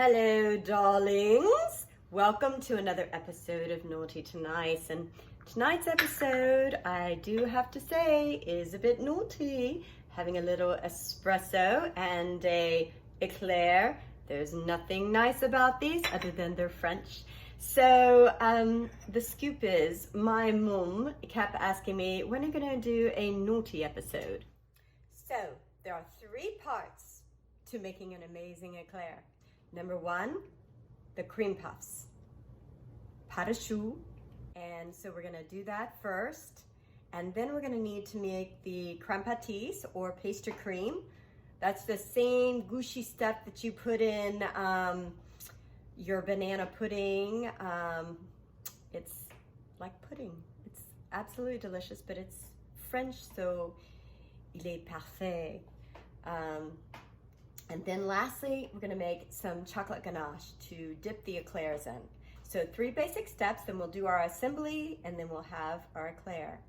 Hello, darlings. Welcome to another episode of Naughty to Nice. And tonight's episode, I do have to say, is a bit naughty. Having a little espresso and a Éclair. There's nothing nice about these other than they're French. So the scoop is, my mum kept asking me, when are you going to do a naughty episode? So there are 3 parts to making an amazing Éclair. Number 1, the cream puffs, pas de choux. And so we're gonna do that first. And then we're gonna need to make the crème pâtisse or pastry cream. That's the same gushy stuff that you put in your banana pudding. It's like pudding. It's absolutely delicious, but it's French, so il est parfait. And then lastly, we're gonna make some chocolate ganache to dip the eclairs in. So 3 basic steps, then we'll do our assembly, and then we'll have our eclair.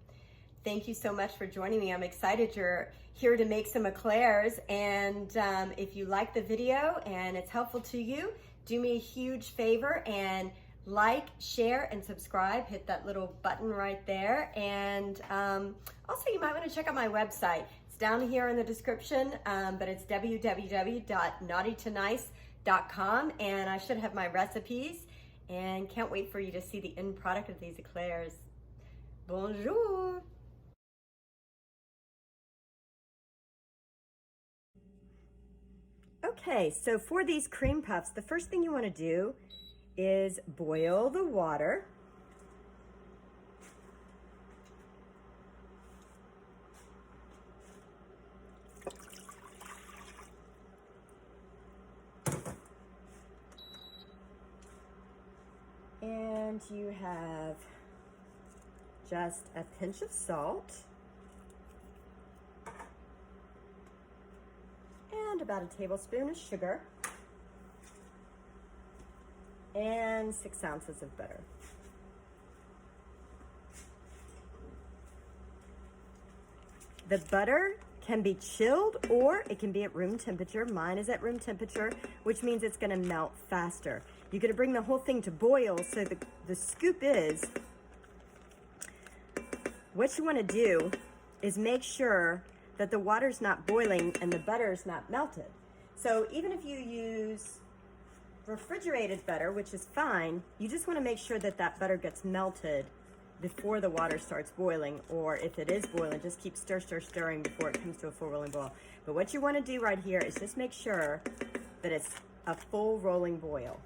Thank you so much for joining me. I'm excited you're here to make some eclairs. And if you like the video and it's helpful to you, do me a huge favor and like, share, and subscribe. Hit that little button right there. And also you might wanna check out my website. It's down here in the description, but it's www.naughtytonice.com, and I should have my recipes, and can't wait for you to see the end product of these eclairs. Bonjour! Okay, so for these cream puffs, the first thing you want to do is boil the water. And you have just a pinch of salt and about a tablespoon of sugar and 6 ounces of butter. The butter can be chilled or it can be at room temperature. Mine is at room temperature, which means it's gonna melt faster. You're gonna bring the whole thing to boil, so the scoop is, what you wanna do is make sure that the water's not boiling and the butter's not melted. So even if you use refrigerated butter, which is fine, you just wanna make sure that that butter gets melted before the water starts boiling, or if it is boiling, just keep stirring before it comes to a full rolling boil. But what you want to do right here is just make sure that it's a full rolling boil.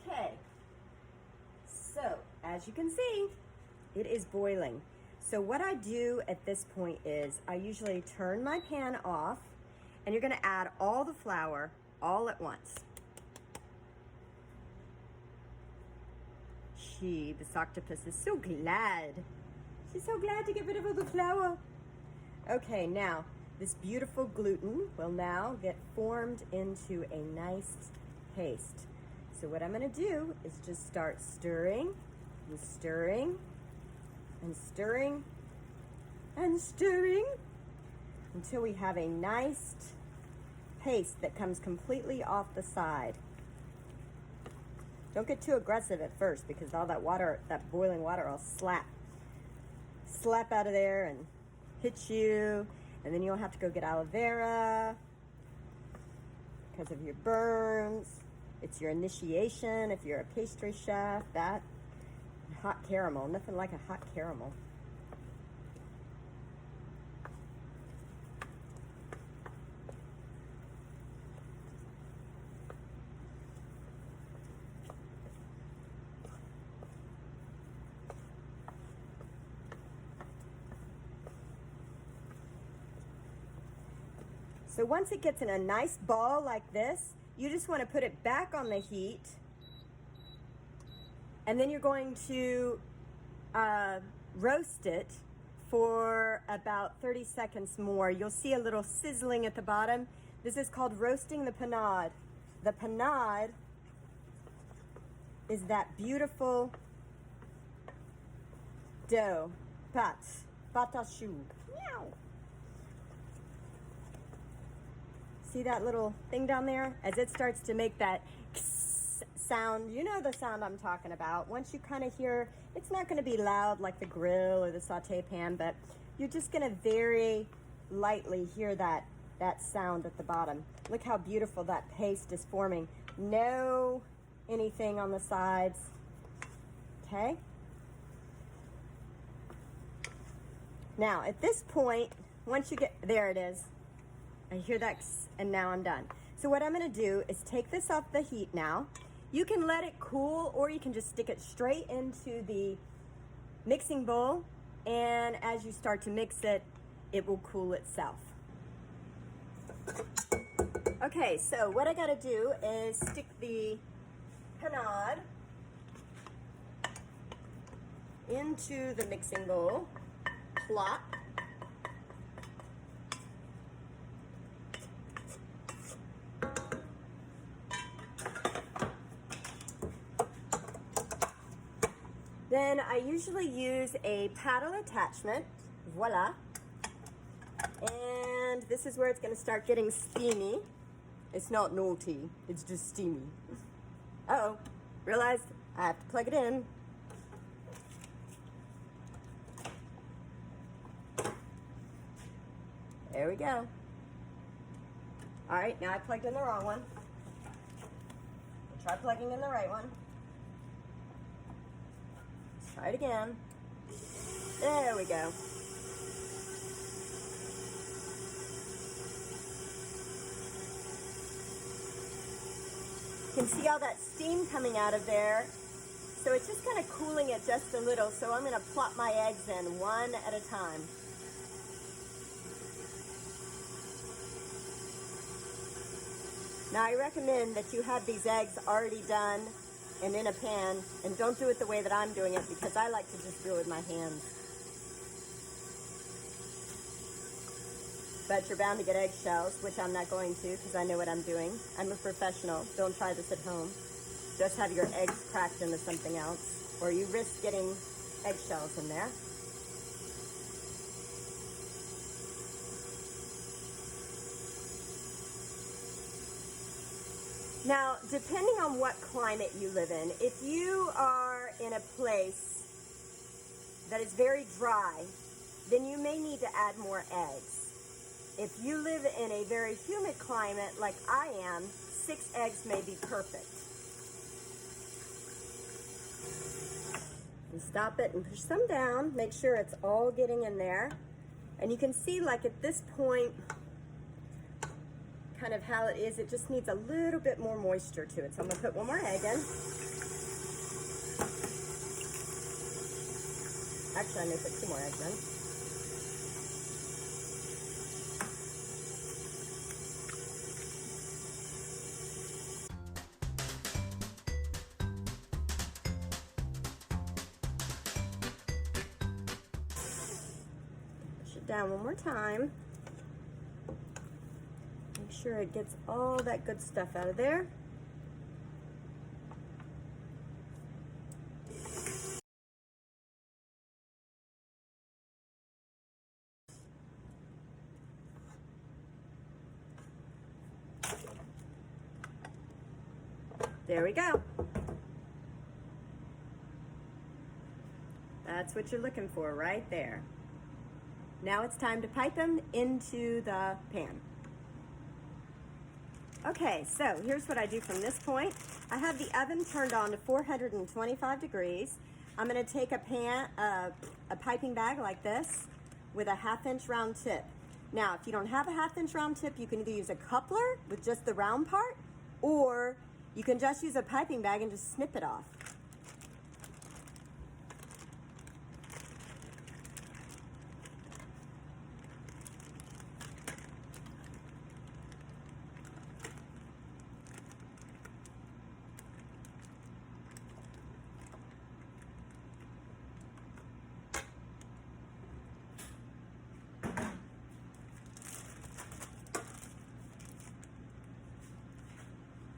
Okay, so as you can see, it is boiling. So what I do at this point is I usually turn my pan off, and you're gonna add all the flour all at once. This octopus is so glad. She's so glad to get rid of all the flour. Okay, now this beautiful gluten will now get formed into a nice paste. So what I'm gonna do is just start stirring and stirring and stirring and stirring until we have a nice paste that comes completely off the side. Don't get too aggressive at first, because all that water, that boiling water, will slap out of there and hit you, and then you'll have to go get aloe vera because of your burns. It's your initiation if you're a pastry chef. That hot caramel, nothing like a hot caramel. So once it gets in a nice ball like this, you just want to put it back on the heat. And then you're going to roast it for about 30 seconds more. You'll see a little sizzling at the bottom. This is called roasting the panade. The panade is that beautiful dough. Pâte à choux. Meow. See that little thing down there? As it starts to make that sound, you know the sound I'm talking about. Once you kind of hear, it's not going to be loud like the grill or the saute pan, but you're just going to very lightly hear that sound at the bottom. Look how beautiful that paste is forming. No anything on the sides. Okay? Now, at this point, once you get, there it is. I hear that, and now I'm done. So what I'm going to do is take this off the heat now. You can let it cool, or you can just stick it straight into the mixing bowl, and as you start to mix it, it will cool itself. Okay, so what I got to do is stick the panade into the mixing bowl. Plop. Then I usually use a paddle attachment. Voila. And this is where it's going to start getting steamy. It's not naughty, it's just steamy. Uh-oh, realized I have to plug it in. There we go. All right, now I plugged in the wrong one. We'll try plugging in the right one. Let's try it again. There we go. You can see all that steam coming out of there. So it's just kind of cooling it just a little. So I'm going to plop my eggs in one at a time. Now I recommend that you have these eggs already done and in a pan, and don't do it the way that I'm doing it, because I like to just do it with my hands. But you're bound to get eggshells, which I'm not going to, because I know what I'm doing. I'm a professional. Don't try this at home. Just have your eggs cracked into something else, or you risk getting eggshells in there. Now, depending on what climate you live in, if you are in a place that is very dry, then you may need to add more eggs. If you live in a very humid climate like I am, 6 eggs may be perfect. And stop it and push some down. Make sure it's all getting in there. And you can see, like at this point, kind of how it is. It just needs a little bit more moisture to it. So I'm going to put one more egg in. Actually, I may put 2 more eggs in. Push it down one more time. Make sure it gets all that good stuff out of there. There we go. That's what you're looking for right there. Now it's time to pipe them into the pan. Okay, so here's what I do from this point. I have the oven turned on to 425 degrees. I'm going to take a piping bag like this with a 1/2 inch round tip. Now, if you don't have a 1/2 inch round tip, you can either use a coupler with just the round part, or you can just use a piping bag and just snip it off.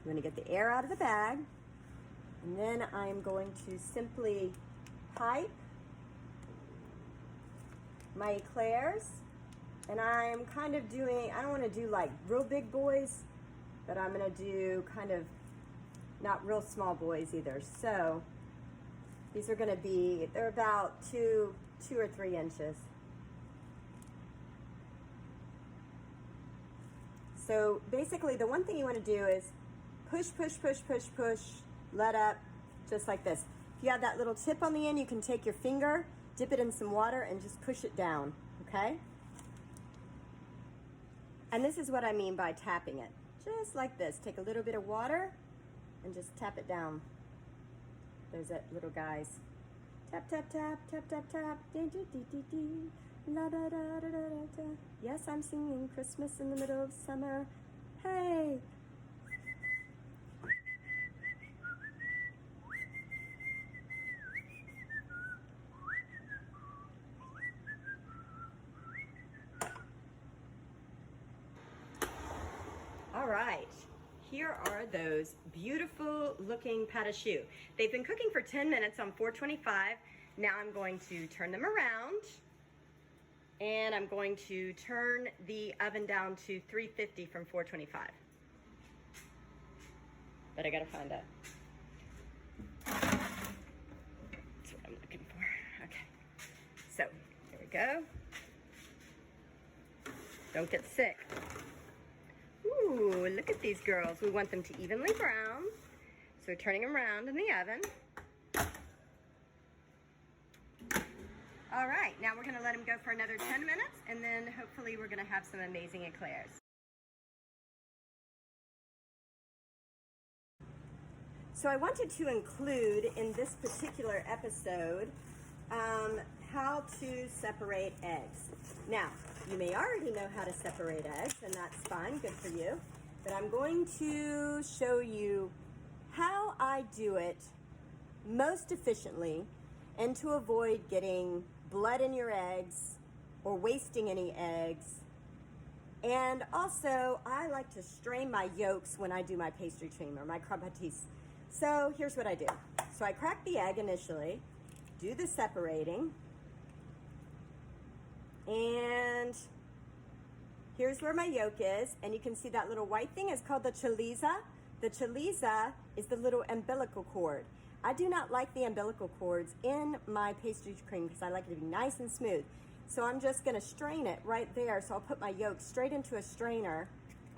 want to get the air out of the bag. And then I'm going to simply pipe my eclairs. And I'm kind of doing, I don't want to do like real big boys, but I'm going to do kind of not real small boys either. So these are going to be, they're about 2 or 3 inches. So basically the one thing you want to do is push, push, push, push, push, let up, just like this. If you have that little tip on the end, you can take your finger, dip it in some water, and just push it down, okay? And this is what I mean by tapping it. Just like this. Take a little bit of water and just tap it down. There's that little guys. Tap, tap, tap, tap, tap, tap. Dee, dee, dee, dee, dee. La, da, da, da, da, da. Yes, I'm singing Christmas in the middle of summer. Hey! All right, here are those beautiful looking pâte à choux. They've been cooking for 10 minutes on 425. Now I'm going to turn them around and I'm going to turn the oven down to 350 from 425. But I gotta find out. That's what I'm looking for. Okay, so here we go. Don't get sick. Ooh, look at these girls. We want them to evenly brown. So we're turning them around in the oven. All right, now we're gonna let them go for another 10 minutes and then hopefully we're gonna have some amazing eclairs. So I wanted to include in this particular episode how to separate eggs. Now, you may already know how to separate eggs, and that's fine, good for you. But I'm going to show you how I do it most efficiently and to avoid getting blood in your eggs or wasting any eggs. And also, I like to strain my yolks when I do my pastry cream or my croquettes. So here's what I do. So I crack the egg initially, do the separating, and here's where my yolk is, and you can see that little white thing is called the chaliza. The chaliza is the little umbilical cord. I do not like the umbilical cords in my pastry cream because I like it to be nice and smooth. So I'm just gonna strain it right there. So I'll put my yolk straight into a strainer,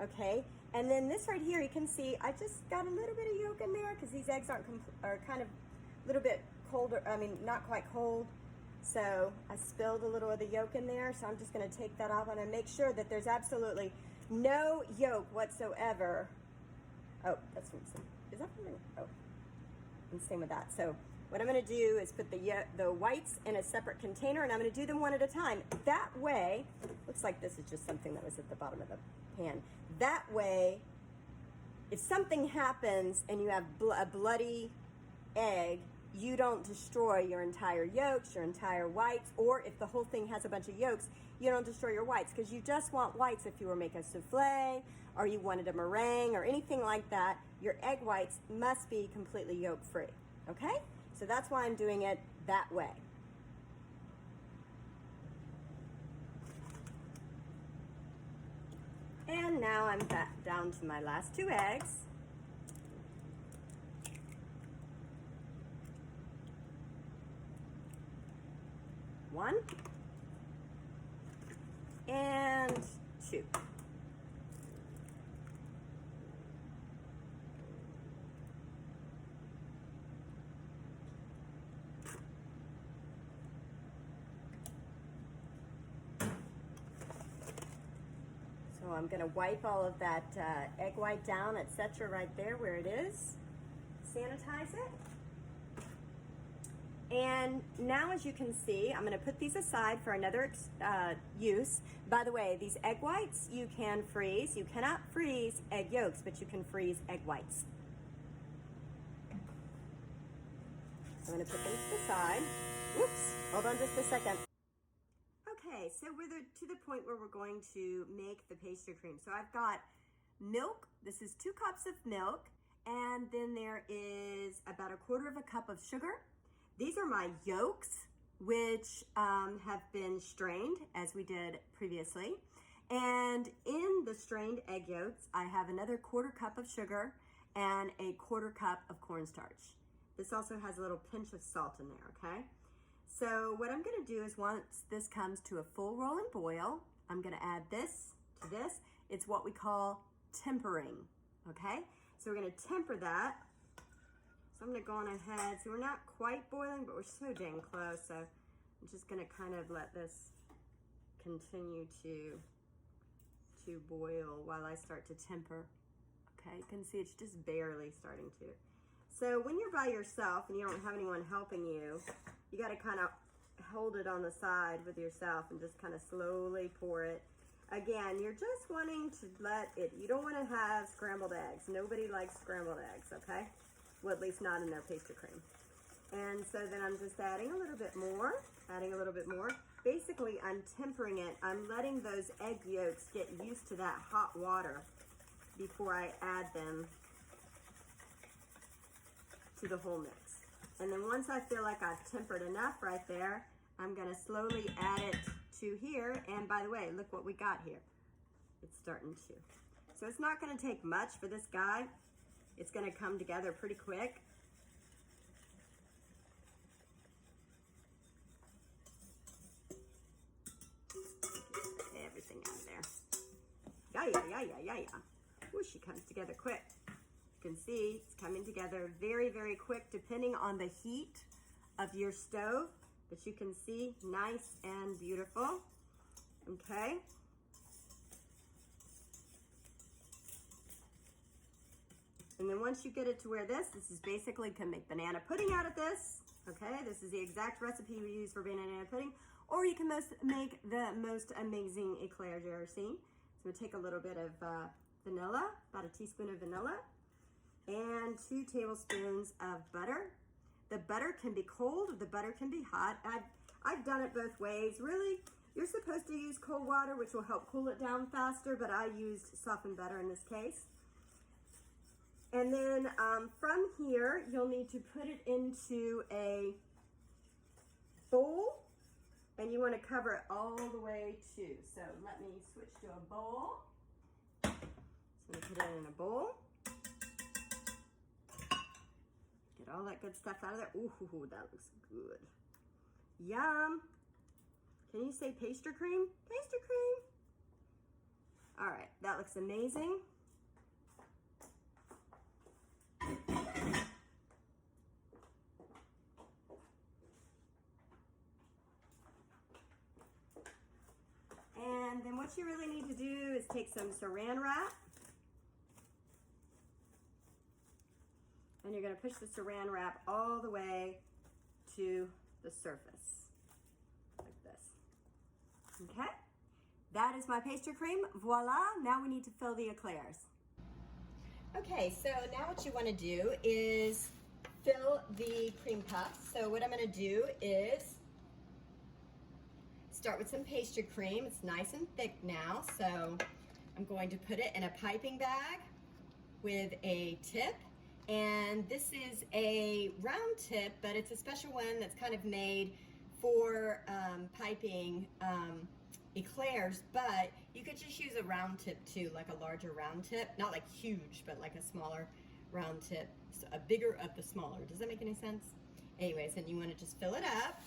okay? And then this right here, you can see I just got a little bit of yolk in there because these eggs are kind of a little bit colder, I mean, not quite cold. So I spilled a little of the yolk in there, so I'm just gonna take that off and make sure that there's absolutely no yolk whatsoever. Oh, that's from, is that from, oh, and same with that. So what I'm gonna do is put the whites in a separate container and I'm gonna do them one at a time. That way, looks like this is just something that was at the bottom of the pan. That way, if something happens and you have a bloody egg, you don't destroy your entire yolks, your entire whites, or if the whole thing has a bunch of yolks, you don't destroy your whites because you just want whites if you were making a souffle or you wanted a meringue or anything like that. Your egg whites must be completely yolk-free, okay? So that's why I'm doing it that way. And now I'm back down to my last 2 eggs. One and 2. So I'm going to wipe all of that egg white down, etc. right there where it is. Sanitize it. And now, as you can see, I'm going to put these aside for another use. By the way, these egg whites you can freeze. You cannot freeze egg yolks, but you can freeze egg whites. So I'm going to put them to the side. Whoops, hold on just a second. Okay, so we're to the point where we're going to make the pastry cream. So I've got milk. This is 2 cups of milk. And then there is about 1/4 cup of sugar. These are my yolks, which have been strained as we did previously. And in the strained egg yolks, I have another 1/4 cup of sugar and a 1/4 cup of cornstarch. This also has a little pinch of salt in there, okay? So what I'm gonna do is once this comes to a full rolling boil, I'm gonna add this to this. It's what we call tempering, okay? So we're gonna temper that. So I'm gonna go on ahead. So we're not quite boiling, but we're so dang close. So I'm just gonna kind of let this continue to boil while I start to temper. Okay, you can see it's just barely starting to. So when you're by yourself and you don't have anyone helping you, you gotta kind of hold it on the side with yourself and just kind of slowly pour it. Again, you're just wanting to let it, you don't wanna have scrambled eggs. Nobody likes scrambled eggs, okay? Well, at least not in their pastry cream. And so then I'm just adding a little bit more, Basically, I'm tempering it. I'm letting those egg yolks get used to that hot water before I add them to the whole mix. And then once I feel like I've tempered enough right there, I'm gonna slowly add it to here. And by the way, look what we got here. It's starting to. So it's not gonna take much for this guy. It's gonna come together pretty quick. Everything out of there. Yeah. Ooh, she comes together quick. You can see it's coming together very, very quick depending on the heat of your stove. But you can see nice and beautiful. Okay. And then once you get it to where this is basically, you can make banana pudding out of this. Okay, this is the exact recipe we use for banana pudding. Or you can make the most amazing eclair you've ever seen. So I'm gonna take a little bit of vanilla, about a teaspoon of vanilla, and 2 tablespoons of butter. The butter can be cold, the butter can be hot. I've done it both ways. Really, you're supposed to use cold water, which will help cool it down faster, but I used softened butter in this case. And then from here, you'll need to put it into a bowl, and you want to cover it all the way too. So let me switch to a bowl. So I'm going to put it in a bowl. Get all that good stuff out of there. Ooh, that looks good. Yum. Can you say pastry cream? Pastry cream. All right, that looks amazing. And then what you really need to do is take some saran wrap. And you're going to push the saran wrap all the way to the surface, like this. Okay? That is my pastry cream. Voila! Now we need to fill the eclairs. Okay, so now what you want to do is fill the cream puffs. So what I'm going to do is start with some pastry cream. It's nice and thick now, so I'm going to put it in a piping bag with a tip. And this is a round tip, but it's a special one that's kind of made for piping eclairs, but you could just use a round tip too, like a larger round tip. Not like huge, but like a smaller round tip. So a bigger of the smaller. Does that make any sense? Anyways, and you want to just fill it up.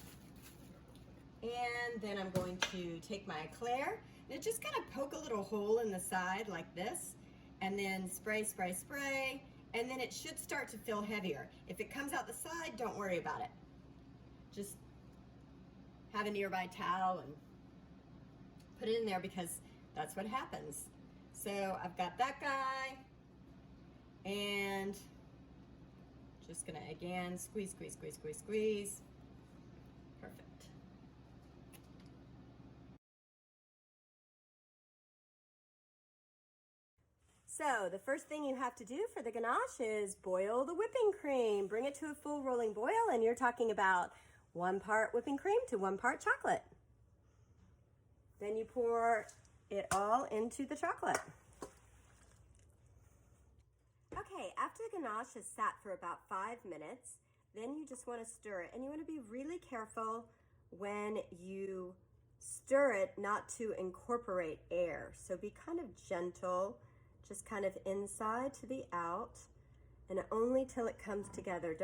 And then I'm going to take my Éclair and just kind of poke a little hole in the side like this, and then spray, spray, spray, and then it should start to feel heavier. If it comes out the side, don't worry about it. Just have a nearby towel and put it in there because that's what happens. So I've got that guy, and just gonna again squeeze, squeeze, squeeze, squeeze, squeeze. Perfect. So the first thing you have to do for the ganache is boil the whipping cream. Bring it to a full rolling boil, and you're talking about 1 part whipping cream to 1 part chocolate. Then you pour it all into the chocolate. Okay, after the ganache has sat for about 5 minutes, then you just want to stir it. And you want to be really careful when you stir it not to incorporate air. So be kind of gentle, just kind of inside to the out, and only till it comes together.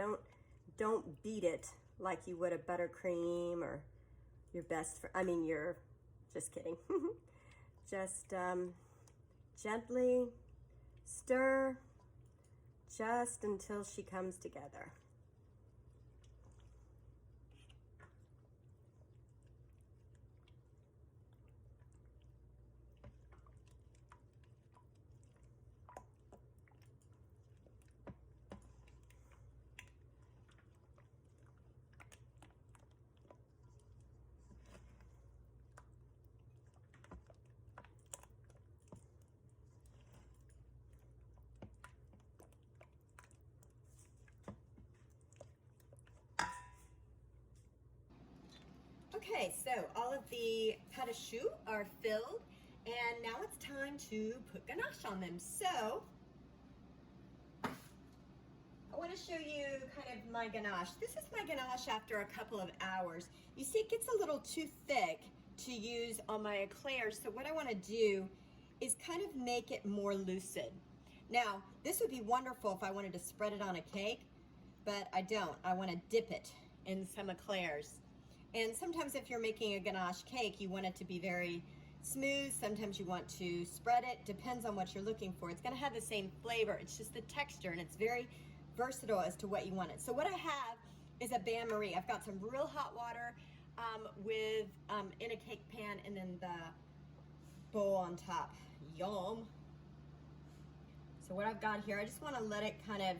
Don't beat it like you would a buttercream or your just kidding. Just gently stir just until she comes together. Okay, so all of the pâte à choux are filled, and now it's time to put ganache on them. So I want to show you kind of my ganache. This is my ganache after a couple of hours. You see, it gets a little too thick to use on my eclairs, so what I want to do is kind of make it more lucid. Now, this would be wonderful if I wanted to spread it on a cake, but I don't. I want to dip it in some eclairs. And sometimes if you're making a ganache cake, you want it to be very smooth. Sometimes you want to spread it. Depends on what you're looking for. It's going to have the same flavor. It's just the texture, and it's very versatile as to what you want it. So what I have is a bain-marie. I've got some real hot water in a cake pan, and then the bowl on top. Yum. So what I've got here, I just want to let it kind of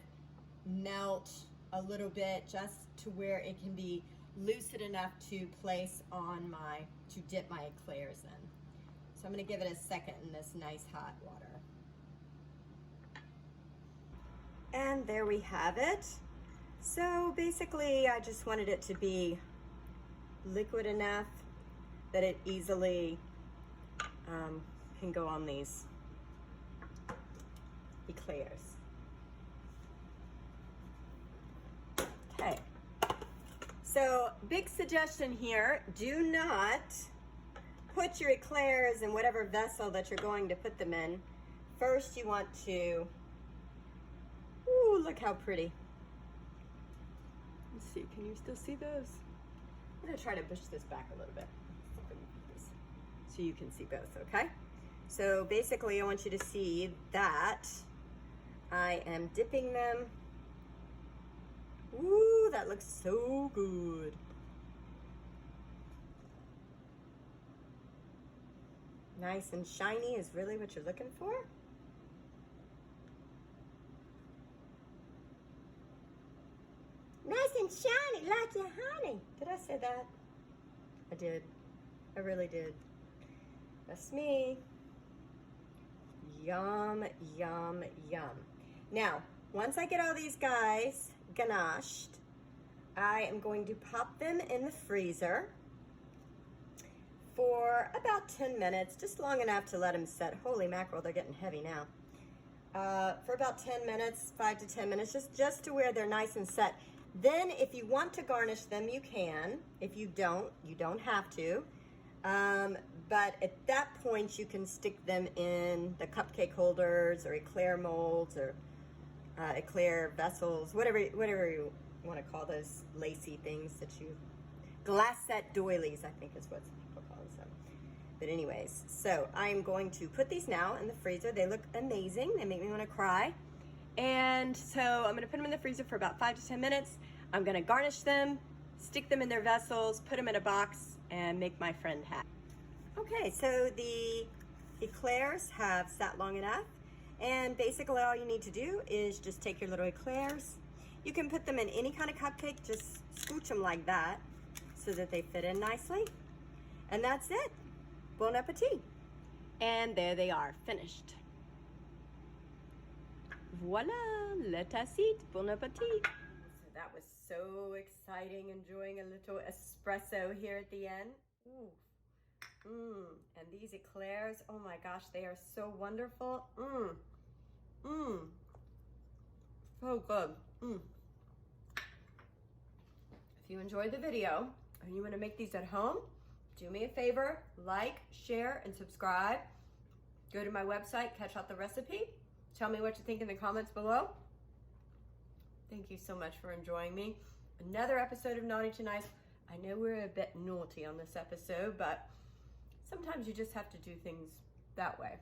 melt a little bit, just to where it can be lucid enough to place on to dip my eclairs in. So I'm going to give it a second in this nice hot water. And there we have it. So basically I just wanted it to be liquid enough that it easily can go on these eclairs. Okay. So, big suggestion here, do not put your eclairs in whatever vessel that you're going to put them in. First, you want to, ooh, look how pretty. Let's see, can you still see those? I'm gonna try to push this back a little bit so you can see both, okay? So basically, I want you to see that I am dipping them. Ooh, that looks so good. Nice and shiny is really what you're looking for. Nice and shiny like your honey. Did I say that? I did. I really did. That's me. Yum, yum, yum. Now, once I get all these guys ganached, I am going to pop them in the freezer for about 10 minutes, just long enough to let them set. Holy mackerel, they're getting heavy now. For about 10 minutes, 5 to 10 minutes, just to where they're nice and set. Then if you want to garnish them, you can. If you don't have to. But at that point, you can stick them in the cupcake holders or eclair molds or eclair vessels, whatever you want to call those lacy things that you, glassette doilies, I think is what people call them. But anyways, so I'm going to put these now in the freezer. They look amazing. They make me want to cry. And so I'm going to put them in the freezer for about 5 to 10 minutes. I'm going to garnish them, stick them in their vessels, put them in a box, and make my friend happy. Okay, so the eclairs have sat long enough. And basically all you need to do is just take your little eclairs. You can put them in any kind of cupcake, just scooch them like that so that they fit in nicely. And that's it. Bon appetit. And there they are, finished. Voila, let us eat. Bon appetit. So that was so exciting, enjoying a little espresso here at the end. Ooh. And these eclairs, oh my gosh, they are so wonderful. So good. If you enjoyed the video and you want to make these at home, do me a favor, like, share, and subscribe. Go to my website, catch out the recipe. Tell me what you think in the comments below. Thank you so much for enjoying me. Another episode of Naughty to Nice. I know we're a bit naughty on this episode, but sometimes you just have to do things that way.